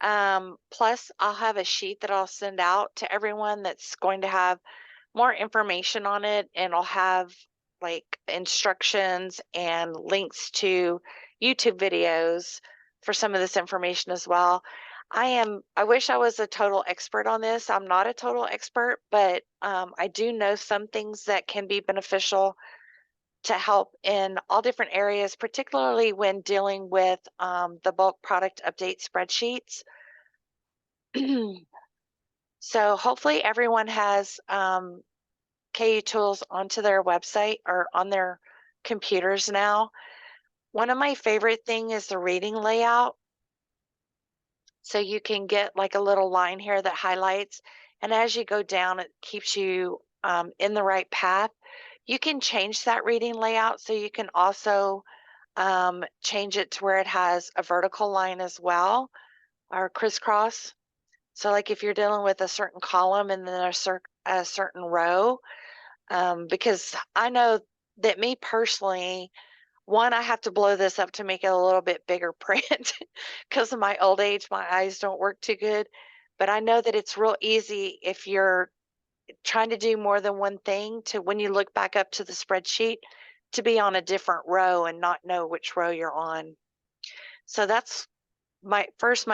Plus, I'll have a sheet that I'll send out to everyone that's going to have more information on it, and I'll have like instructions and links to YouTube videos for some of this information as well. I wish I was a total expert on this. I'm not a total expert, but I do know some things that can be beneficial to help in all different areas, particularly when dealing with the bulk product update spreadsheets. So hopefully everyone has Kutools onto their website or on their computers now. One of my favorite thing is the reading layout. So you can get like a little line here that highlights, and as you go down, it keeps you in the right path. You can change that reading layout, so you can also change it to where it has a vertical line as well, or crisscross. So like if you're dealing with a certain column and then a certain row, because I know that me personally, one, I have to blow this up to make it a little bit bigger print because of my old age, my eyes don't work too good. But I know that it's real easy if you're trying to do more than one thing to, when you look back up to the spreadsheet, to be on a different row and not know which row you're on. So that's my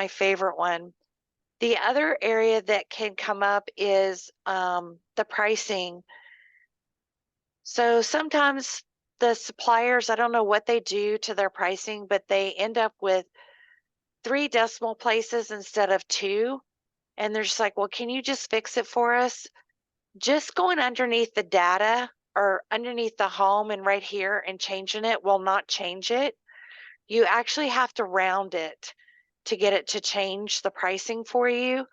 favorite one. The other area that can come up is the pricing. So sometimes the suppliers, I don't know what they do to their pricing, but they end up with 3 decimal places instead of 2. And they're just like, well, can you just fix it for us? Just going underneath the data or underneath the home and right here and changing it will not change it. You actually have to round it to get it to change the pricing for you.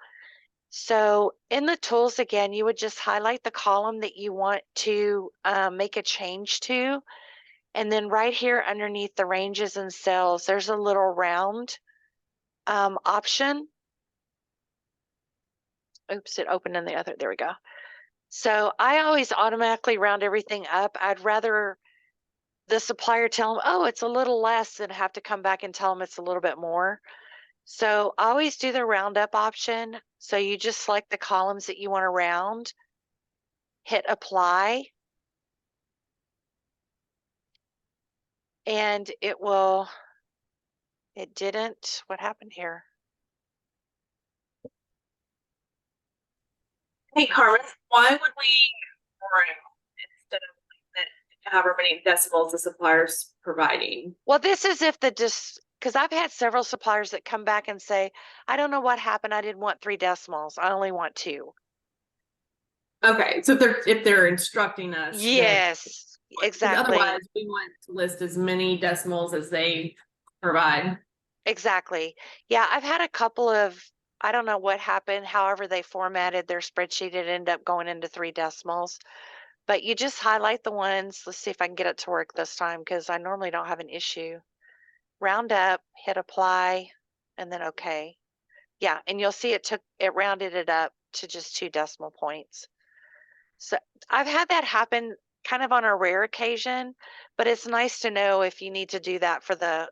So in the tools, again, you would just highlight the column that you want to make a change to. And then right here underneath the ranges and cells, there's a little round option. Oops, it opened in the other, there we go. So I always automatically round everything up. I'd rather the supplier tell them, oh, it's a little less, than have to come back and tell them it's a little bit more. So I always do the roundup option. So you just select the columns that you want to round, hit apply, and it didn't, what happened here? Hey, Carmen, why would we round instead of however many decimals the supplier's providing? Well, this is if because I've had several suppliers that come back and say, I don't know what happened. I didn't want 3 decimals. I only want 2. Okay, so if they're instructing us that, Yes, because exactly. otherwise we want to list as many decimals as they provide. Exactly. Yeah, I've had a couple of, I don't know what happened. However, they formatted their spreadsheet. It ended up going into 3 decimals. But you just highlight the ones. Let's see if I can get it to work this time because I normally don't have an issue. Round up, hit apply, and then okay. Yeah, and you'll see it rounded it up to just 2 decimal points. So I've had that happen kind of on a rare occasion, but it's nice to know if you need to do that for the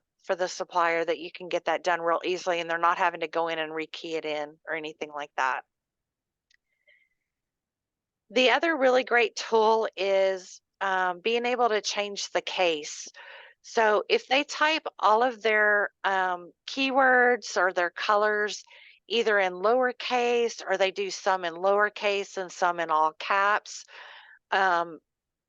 supplier that you can get that done real easily and they're not having to go in and rekey it in or anything like that. The other really great tool is being able to change the case. So if they type all of their keywords or their colors either in lowercase or they do some in lowercase and some in all caps, um,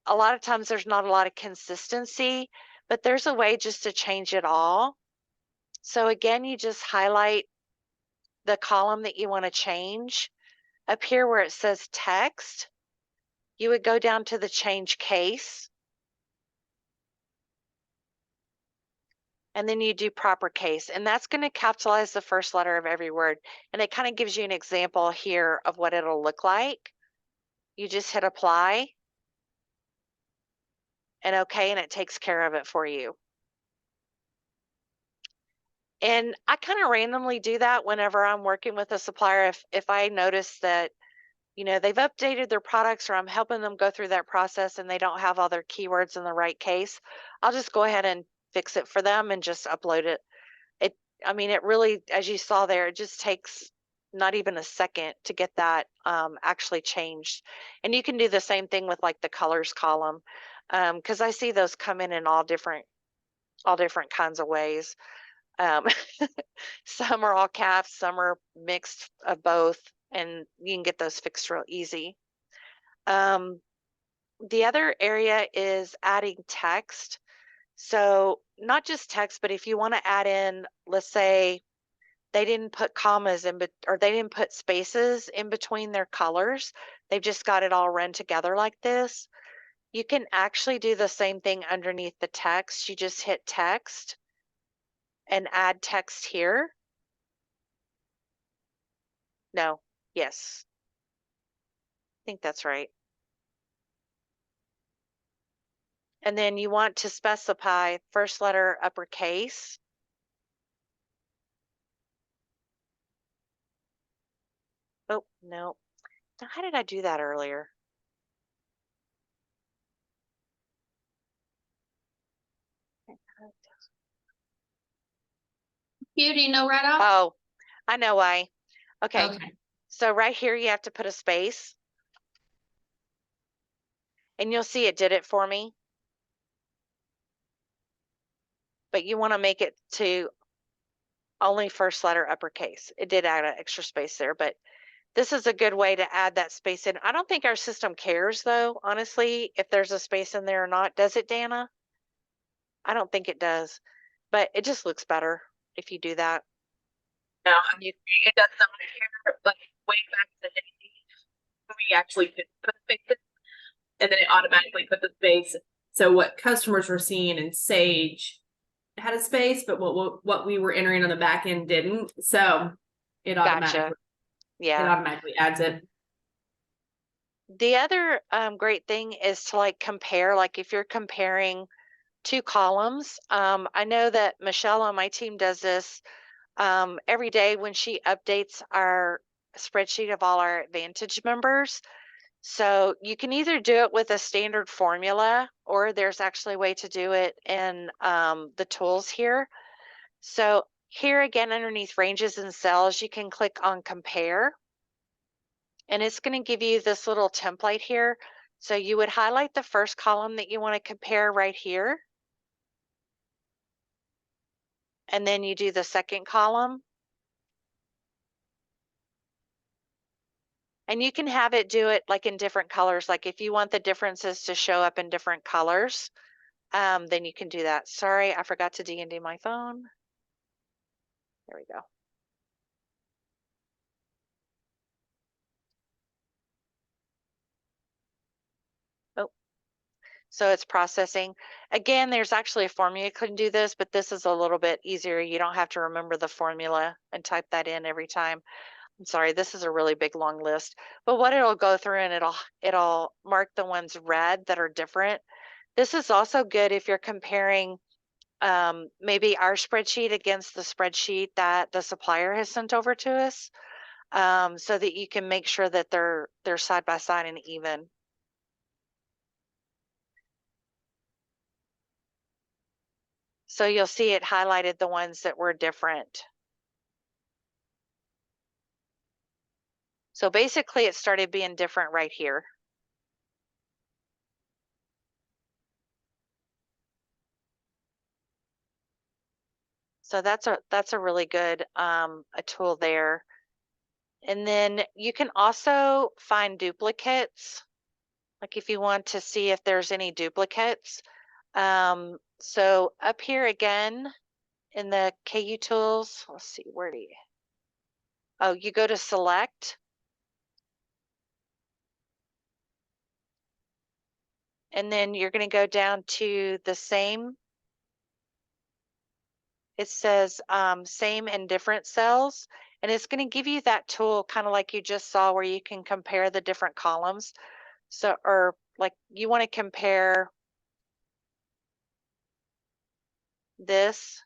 a lot of times there's not a lot of consistency, but there's a way just to change it all. So again, you just highlight the column that you want to change. Up here where it says text, you would go down to the change case. And then you do proper case. And that's going to capitalize the first letter of every word. And it kind of gives you an example here of what it'll look like. You just hit apply and okay, and it takes care of it for you. And I kind of randomly do that whenever I'm working with a supplier. If I notice that, they've updated their products or I'm helping them go through that process and they don't have all their keywords in the right case, I'll just go ahead and fix it for them and just upload it. I mean, it really, as you saw there, it just takes not even a second to get that actually changed. And you can do the same thing with like the colors column, because I see those come in all different kinds of ways. Um, some are all caps, some are mixed of both, and you can get those fixed real easy. The other area is adding text. So not just text, but if you want to add in, let's say they didn't put commas in, or they didn't put spaces in between their colors. They've just got it all run together like this. You can actually do the same thing underneath the text. You just hit text and add text here. No, yes, I think that's right. And then you want to specify first letter uppercase. Oh, no. Now, how did I do that earlier? You, do you know right off? Oh, I know why. Okay. Okay. So right here, you have to put a space. And you'll see it did it for me. But you want to make it to only first letter uppercase. It did add an extra space there, but this is a good way to add that space in. I don't think our system cares though, honestly, if there's a space in there or not. Does it, Dana? I don't think it does, but it just looks better if you do that. No, You, it does not care. Like way back in the day, we actually could put spaces, and then it automatically put the space. So what customers were seeing in Sage had a space, but what we were entering on the back end didn't. So it gotcha. Yeah. automatically adds it. The other great thing is to like compare, like if you're comparing two columns. I know that Michelle on my team does this every day when she updates our spreadsheet of all our Advantage members. So you can either do it with a standard formula, or there's actually a way to do it in the tools here. So here again, underneath ranges and cells, you can click on compare. And it's going to give you this little template here. So you would highlight the first column that you want to compare right here. And then you do the second column. And you can have it do it like in different colors. Like if you want the differences to show up in different colors, then you can do that. Sorry, I forgot to D&D my phone. There we go. Oh, so it's processing. Again, there's actually a formula you can do this, but this is a little bit easier. You don't have to remember the formula and type that in every time. I'm sorry, this is a really big long list, but what it'll go through and it'll mark the ones red that are different. This is also good if you're comparing maybe our spreadsheet against the spreadsheet that the supplier has sent over to us, so that you can make sure that they're side by side and even. So you'll see it highlighted the ones that were different. So basically it started being different right here. So that's a really good a tool there. And then you can also find duplicates, like if you want to see if there's any duplicates. So up here again in the KU tools, let's see, where do you, oh, you go to select. And then you're going to go down to the same. It says same and different cells. And it's going to give you that tool kind of like you just saw where you can compare the different columns. So, or like you want to compare this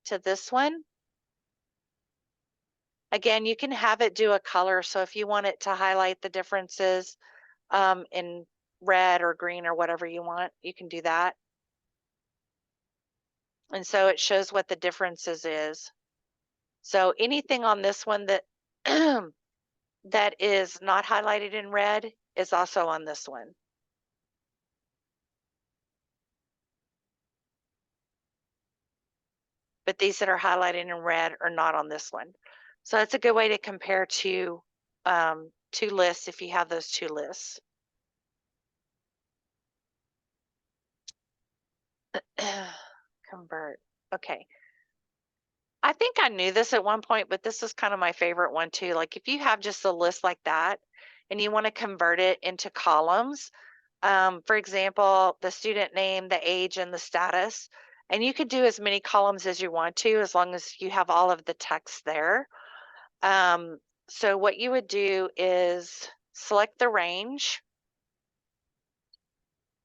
to this one. Again, you can have it do a color. So if you want it to highlight the differences in red or green or whatever you want, you can do that. And so it shows what the differences is. So anything on this one that that is not highlighted in red is also on this one. But these that are highlighted in red are not on this one. So that's a good way to compare two lists if you have those two lists. Convert. Okay. I think I knew this at one point, but this is kind of my favorite one too. Like if you have just a list like that and you want to convert it into columns, for example, the student name, the age, and the status, and you could do as many columns as you want to, as long as you have all of the text there. So what you would do is select the range,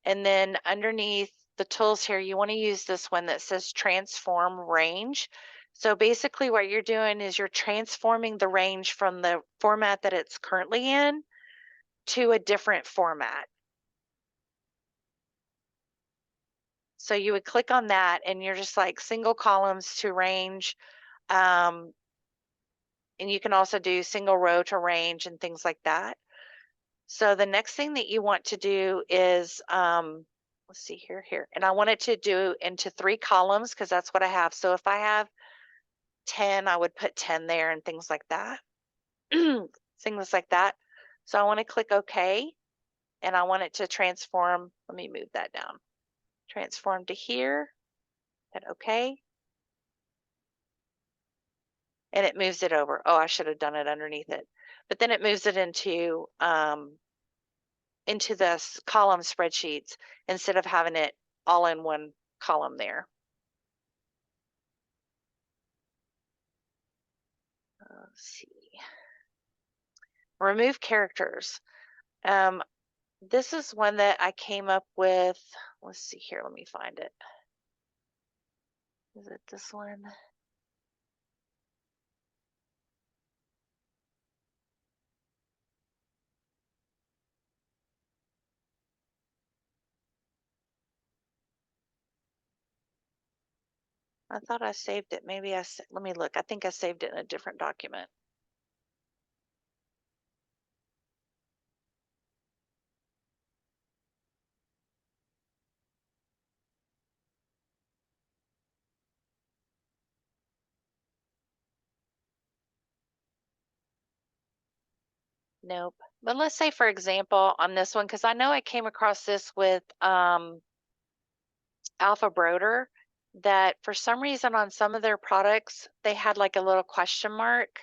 and then underneath the tools here, you want to use this one that says transform range. So basically what you're doing is you're transforming the range from the format that it's currently in to a different format. So you would click on that and you're just like single columns to range. And you can also do single row to range and things like that. So the next thing that you want to do is, let's see here, and I want it to do into 3 columns because that's what I have. So if I have 10, I would put 10 there and things like that. Things like that. So I want to click OK, and I want it to transform. Let me move that down. Transform to here, hit OK. And it moves it over. Oh, I should have done it underneath it. But then it moves it into the column spreadsheets instead of having it all in one column there. Let's see. Remove characters. This is one that I came up with. Let's see here. Let me find it. Is it this one? I thought I saved it. Maybe let me look. I think I saved it in a different document. Nope. But let's say, for example, on this one, because I know I came across this with Alpha Broder, that for some reason on some of their products, they had like a little question mark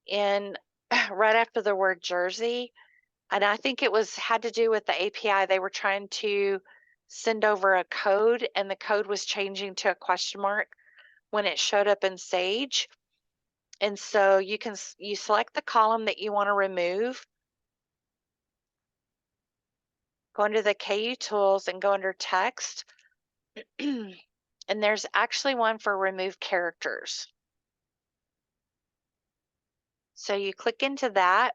in right after the word Jersey. And I think it had to do with the API. They were trying to send over a code, and the code was changing to a question mark when it showed up in Sage. And so you select the column that you want to remove, go under the KU tools and go under text. And there's actually one for remove characters. So you click into that,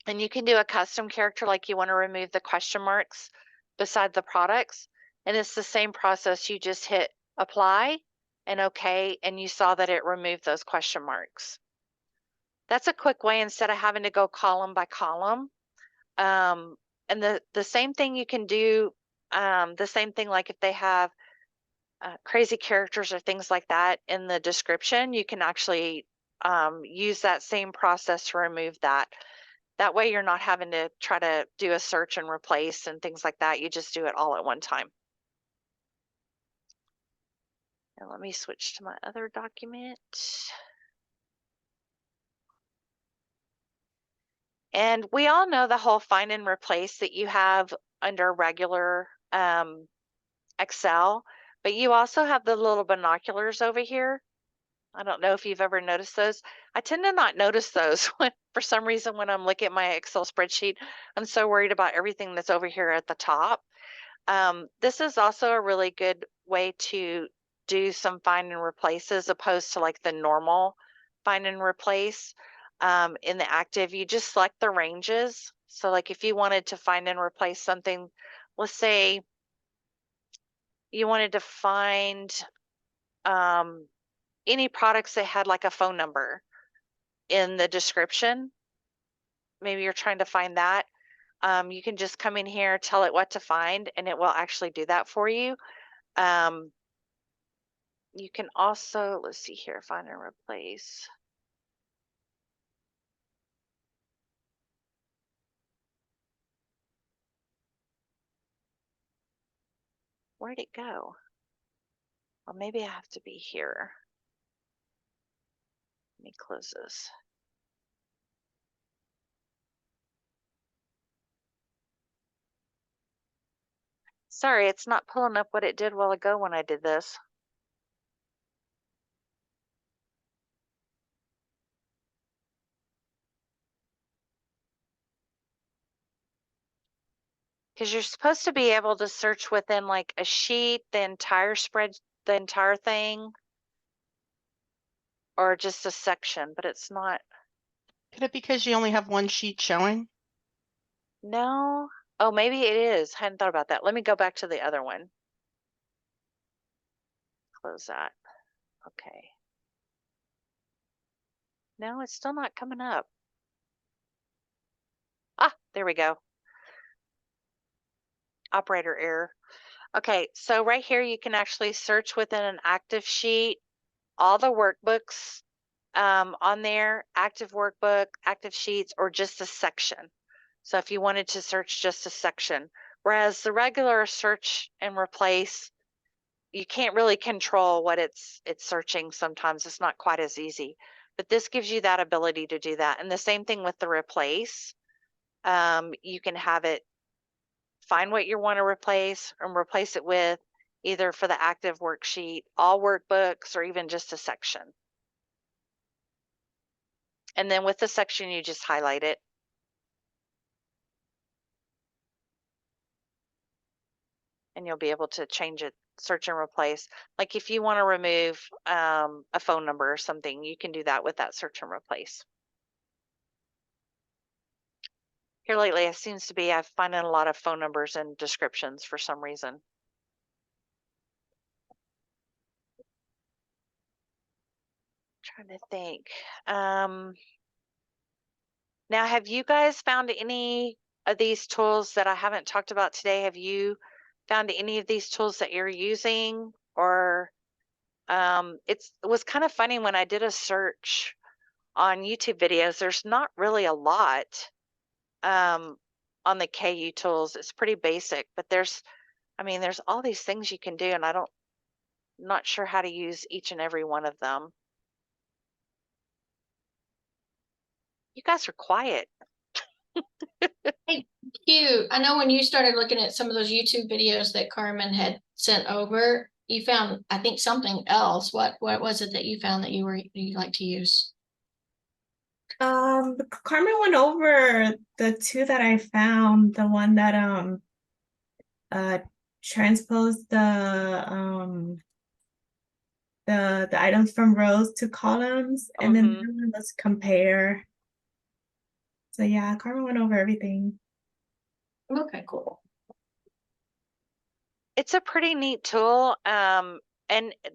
and you can do a custom character, like you want to remove the question marks beside the products. And it's the same process. You just hit apply and OK, and you saw that it removed those question marks. That's a quick way instead of having to go column by column. And the same thing you can do, the same thing like if they have crazy characters or things like that in the description, you can actually use that same process to remove that. That way you're not having to try to do a search and replace and things like that. You just do it all at one time. And let me switch to my other document. And we all know the whole find and replace that you have under regular Excel, but you also have the little binoculars over here. I don't know if you've ever noticed those. I tend to not notice those for some reason when I'm looking at my Excel spreadsheet. I'm so worried about everything that's over here at the top. This is also a really good way to do some find and replace as opposed to like the normal find and replace. In the active, you just select the ranges. So like if you wanted to find and replace something, let's say you wanted to find any products that had like a phone number in the description, maybe you're trying to find that, you can just come in here, tell it what to find, and it will actually do that for you. You can also, let's see here, find and replace. Where'd it go? Well, maybe I have to be here. Let me close this. Sorry, it's not pulling up what it did a while ago when I did this. Because you're supposed to be able to search within like a sheet, the entire spread, the entire thing, or just a section, but it's not. Could it be because you only have one sheet showing? No. Oh, maybe it is. Hadn't thought about that. Let me go back to the other one. Close that. Okay. No, it's still not coming up. Ah, there we go. Operator error. Okay, so right here you can actually search within an active sheet, all the workbooks on there, active workbook, active sheets, or just a section. So if you wanted to search just a section, whereas the regular search and replace, you can't really control what it's searching. Sometimes it's not quite as easy, but this gives you that ability to do that. And the same thing with the replace. You can have it find what you want to replace and replace it with, either for the active worksheet, all workbooks, or even just a section. And then with the section, you just highlight it. And you'll be able to change it, search and replace. Like if you want to remove a phone number or something, you can do that with that search and replace. Here lately, it seems to be I've finding a lot of phone numbers and descriptions for some reason. Trying to think. Now, have you guys found any of these tools that I haven't talked about today? Have you found any of these tools that you're using? Or it was kind of funny when I did a search on YouTube videos, there's not really a lot on the KU tools. It's pretty basic, but there's all these things you can do, and not sure how to use each and every one of them. You guys are quiet. Hey, Q, I know when you started looking at some of those YouTube videos that Carmen had sent over, you found, I think, something else. What was it that you found that you like to use? Carmen went over the two that I found, the one that transposed the items from rows to columns, and then the other one was compare. So yeah, Carmen went over everything. Okay, cool. It's a pretty neat tool. And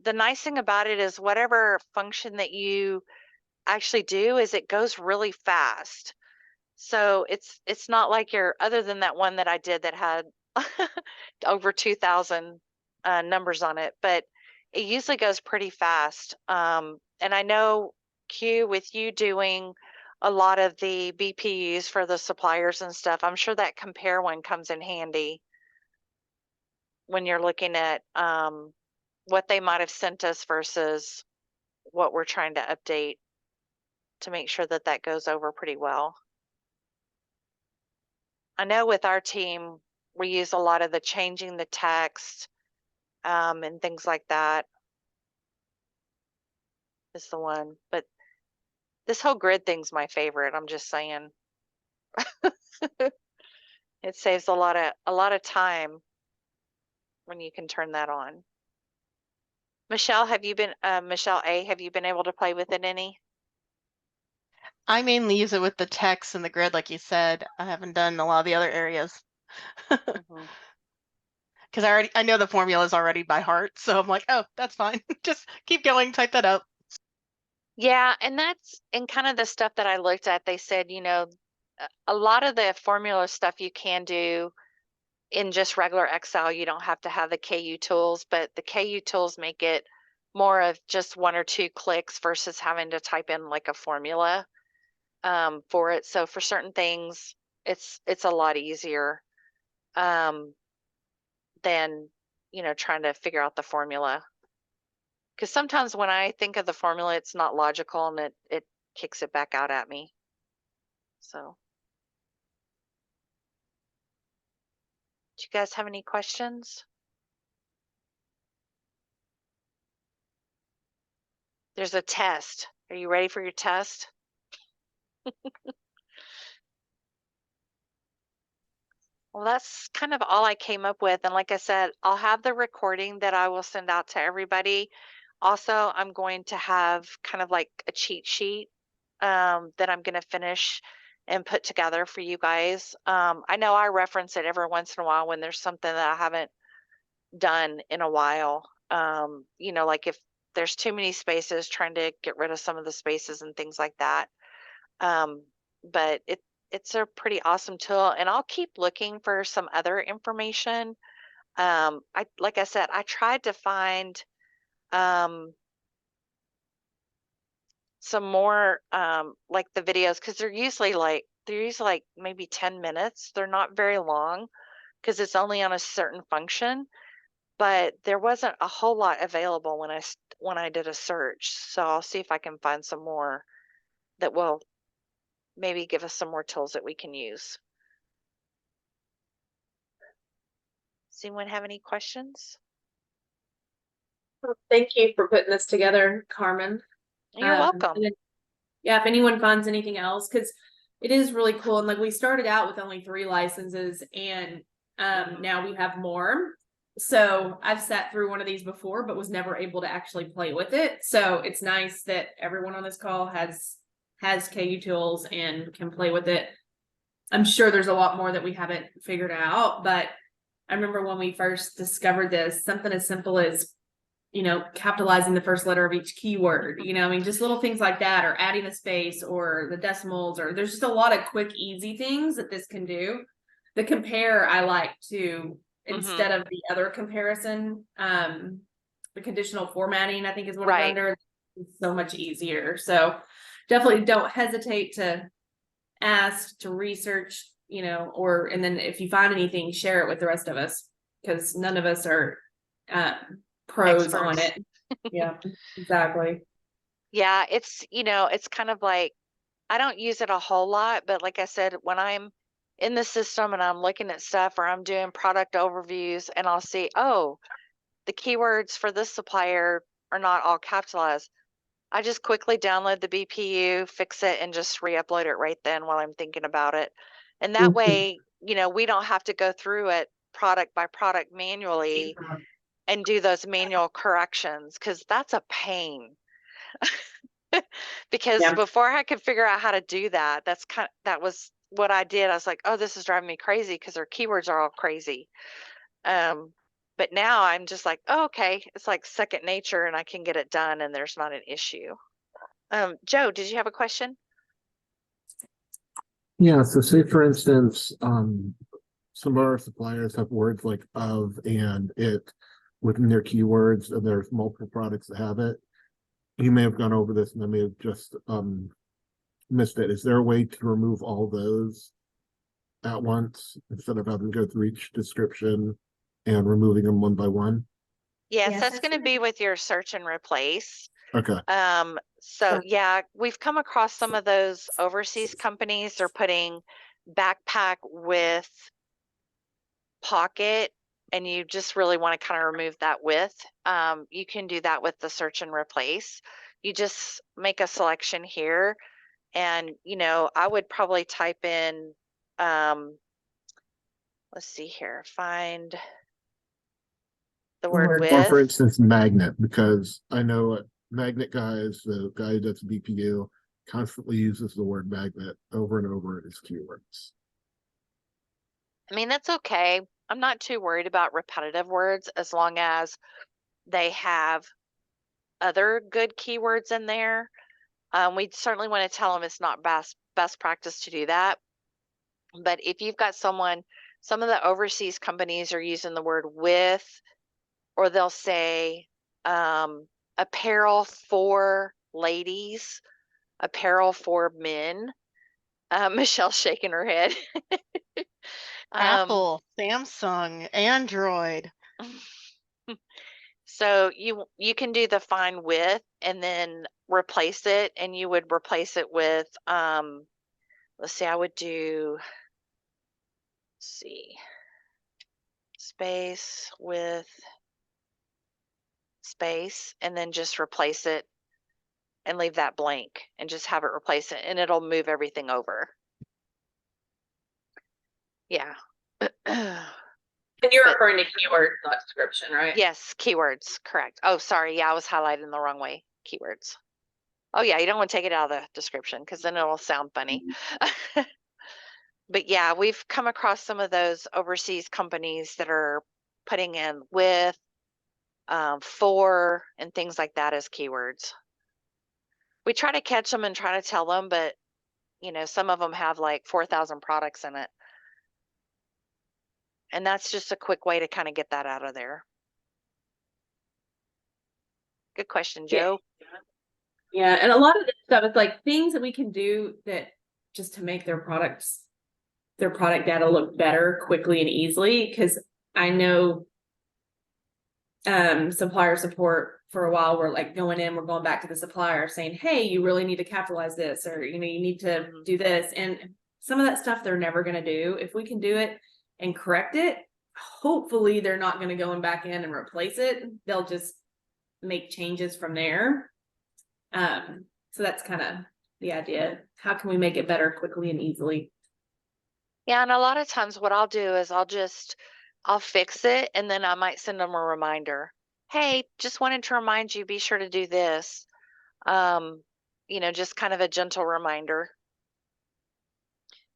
the nice thing about it is whatever function that you actually do is it goes really fast. So it's not like other than that one that I did that had over 2,000 numbers on it, but it usually goes pretty fast. And I know, Q, with you doing a lot of the BPUs for the suppliers and stuff, I'm sure that compare one comes in handy when you're looking at what they might have sent us versus what we're trying to update, to make sure that that goes over pretty well. I know with our team, we use a lot of the changing the text and things like that is the one. But this whole grid thing's my favorite. I'm just saying. It saves a lot of time when you can turn that on. Michelle, Michelle A, have you been able to play with it any? I mainly use it with the text and the grid, like you said. I haven't done a lot of the other areas. because I know the formulas already by heart. So I'm like, oh, that's fine. Just keep going, type that up. Yeah, and that's and kind of the stuff that I looked at. They said, a lot of the formula stuff you can do in just regular Excel. You don't have to have the KU tools, but the KU tools make it more of just 1 or 2 clicks versus having to type in like a formula for it. So for certain things, it's a lot easier um, than trying to figure out the formula. Because sometimes when I think of the formula, it's not logical and it kicks it back out at me. So, do you guys have any questions? There's a test. Are you ready for your test? Well, that's kind of all I came up with. And like I said, I'll have the recording that I will send out to everybody. Also, I'm going to have kind of like a cheat sheet that I'm going to finish and put together for you guys. I know I reference it every once in a while when there's something that I haven't done in a while. Like if there's too many spaces, trying to get rid of some of the spaces and things like that. But it's a pretty awesome tool, and I'll keep looking for some other information. Like I said, I tried to find some more like the videos, because they're usually like maybe 10 minutes. They're not very long because it's only on a certain function, but there wasn't a whole lot available when I did a search. So I'll see if I can find some more that will maybe give us some more tools that we can use. Does anyone have any questions? Well, thank you for putting this together, Carmen. You're welcome. And then, yeah, if anyone finds anything else, because it is really cool. And like we started out with only 3 licenses, and now we have more. So I've sat through one of these before, but was never able to actually play with it. So it's nice that everyone on this call has KU tools and can play with it. I'm sure there's a lot more that we haven't figured out, but I remember when we first discovered this, something as simple as, capitalizing the first letter of each keyword, I mean, just little things like that, or adding a space or the decimals, or there's just a lot of quick, easy things that this can do. The compare I like to, instead of the other comparison, the conditional formatting, I think is what it's under. It's so much easier. So definitely don't hesitate to ask, to research, and then if you find anything, share it with the rest of us, because none of us are pros Experts on it. Yeah, exactly. Yeah, it's kind of like I don't use it a whole lot, but like I said, when I'm in the system and I'm looking at stuff, or I'm doing product overviews, and I'll see, oh, the keywords for this supplier are not all capitalized. I just quickly download the BPU, fix it, and just re-upload it right then while I'm thinking about it. And that way, we don't have to go through it product by product manually and do those manual corrections, because that's a pain. Because Yeah. before I could figure out how to do that, that was what I did. I was like, oh, this is driving me crazy because our keywords are all crazy. But now I'm just like, oh, okay, it's like second nature, and I can get it done, and there's not an issue. Joe, did you have a question? Yeah, so say for instance, some of our suppliers have words like of and it within their keywords, and there's multiple products that have it. You may have gone over this and I may have just missed it. Is there a way to remove all those at once instead of having to go through each description and removing them one by one? Yes, Yes, that's that's going to gonna be with your search and replace. Okay. So Sure. yeah, we've come across some of those overseas companies. They're putting backpack with pocket, and you just really want to kind of remove that with. You can do that with the search and replace. You just make a selection here, and I would probably type in, let's see here, find the word Or for with. instance, magnet, because I know magnet guys, the guy who does BPU, constantly uses the word magnet over and over in his keywords. I mean, that's okay. I'm not too worried about repetitive words as long as they have other good keywords in there. We certainly want to tell them it's not best practice to do that. But if you've got someone, some of the overseas companies are using the word with, or they'll say apparel for ladies, apparel for men. Michelle's shaking her head. Apple, Samsung, Android. So you can do the find with and then replace it, and you would replace it with let's see, I would do, let's see, space with space, and then just replace it and leave that blank and just have it replace it, and it'll move everything over. Yeah. And you're But- referring to keywords, not description, right? Yes, keywords, correct. Oh, sorry. Yeah, I was highlighting the wrong way. Keywords. Oh, yeah, you don't want to take it out of the description because then it'll sound funny. But yeah, we've come across some of those overseas companies that are putting in with, for, and things like that as keywords. We try to catch them and try to tell them, but you know, some of them have like 4,000 products in it. And that's just a quick way to kind of get that out of there. Good question, Yeah. Joe. Yeah, and a lot of this stuff is like things that we can do that just to make their product data look better quickly and easily. Because I know supplier support for a while, we're like we're going back to the supplier saying, hey, you really need to capitalize this, or you need to do this. And some of that stuff they're never going to do. If we can do it and correct it, hopefully they're not going to go back in and replace it. They'll just make changes from there. So that's kind of the idea. How can we make it better quickly and easily? Yeah, and a lot of times what I'll do is I'll fix it, and then I might send them a reminder. Hey, just wanted to remind you, be sure to do this. Just kind of a gentle reminder.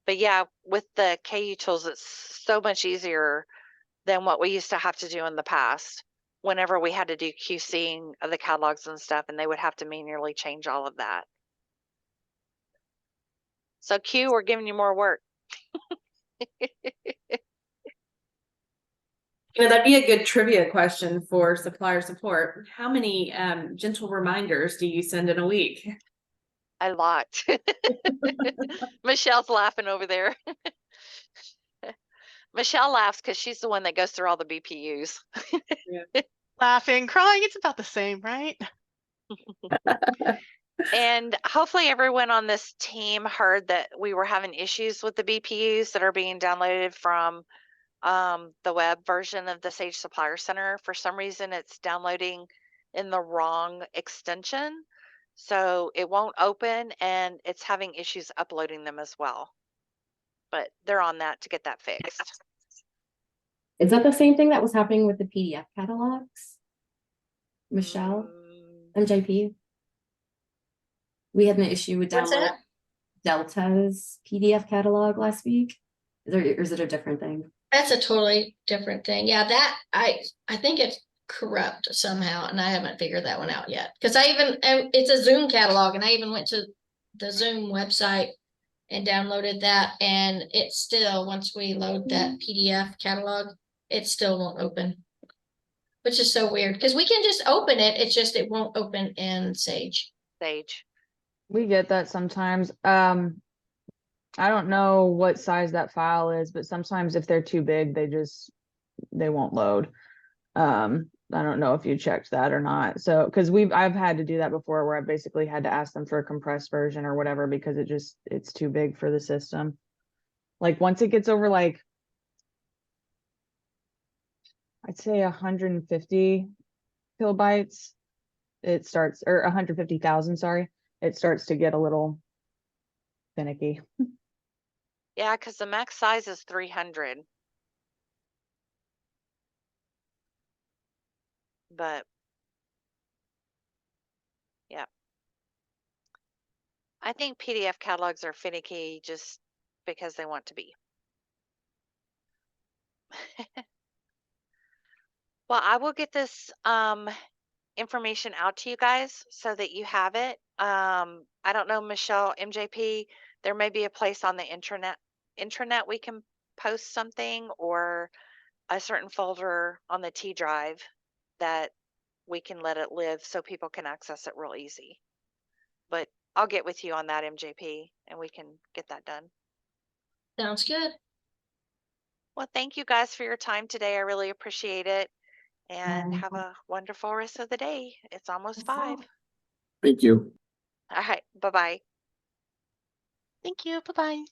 But yeah, with the KU tools, it's so much easier than what we used to have to do in the past. Whenever we had to do QCing of the catalogs and stuff, and they would have to manually change all of that. So Q, we're giving you more work. That'd be a good trivia question for supplier support. How many gentle reminders do you send in a week? A lot. Michelle's laughing over there. Michelle laughs because she's the one that goes through all the BPUs. Laughing, crying, it's about the same, right? And hopefully everyone on this team heard that we were having issues with the BPUs that are being downloaded from the web version of the Sage Supplier Center. For some reason, it's downloading in the wrong extension. So it won't open, and it's having issues uploading them as well. But they're on that to get that fixed. Is that the same thing that was happening with the PDF catalogs? Michelle, MJP? We had an issue with What's download that? Delta's PDF catalog last week. Or is it a different thing? That's a totally different thing. Yeah, that I think it's corrupt somehow, and I haven't figured that one out yet. Because it's a Zoom catalog, and I even went to the Zoom website and downloaded that, and it still, once we load that PDF catalog, it still won't open. Which is so weird, because we can just open it, it's just it won't open in Sage. Sage. We get that sometimes. I don't know what size that file is, but sometimes if they're too big, they won't load. I don't know if you checked that or not. So, because I've had to do that before where I basically had to ask them for a compressed version or whatever because it's too big for the system. Like once it gets over like, I'd say 150 kilobytes, it starts, or 150,000, sorry, it starts to get a little finicky. Yeah, because the max size is 300. But yeah. I think PDF catalogs are finicky just because they want to be. Well, I will get this information out to you guys so that you have it. I don't know, Michelle, MJP, there may be a place on the intranet we can post something, or a certain folder on the T drive that we can let it live so people can access it real easy. But I'll get with you on that, MJP, and we can get that done. Sounds good. Well, thank you guys for your time today. I really appreciate it. And Um, have a wonderful rest of the day. It's almost 5. Thank you. All right. Bye-bye. Thank you. Bye-bye.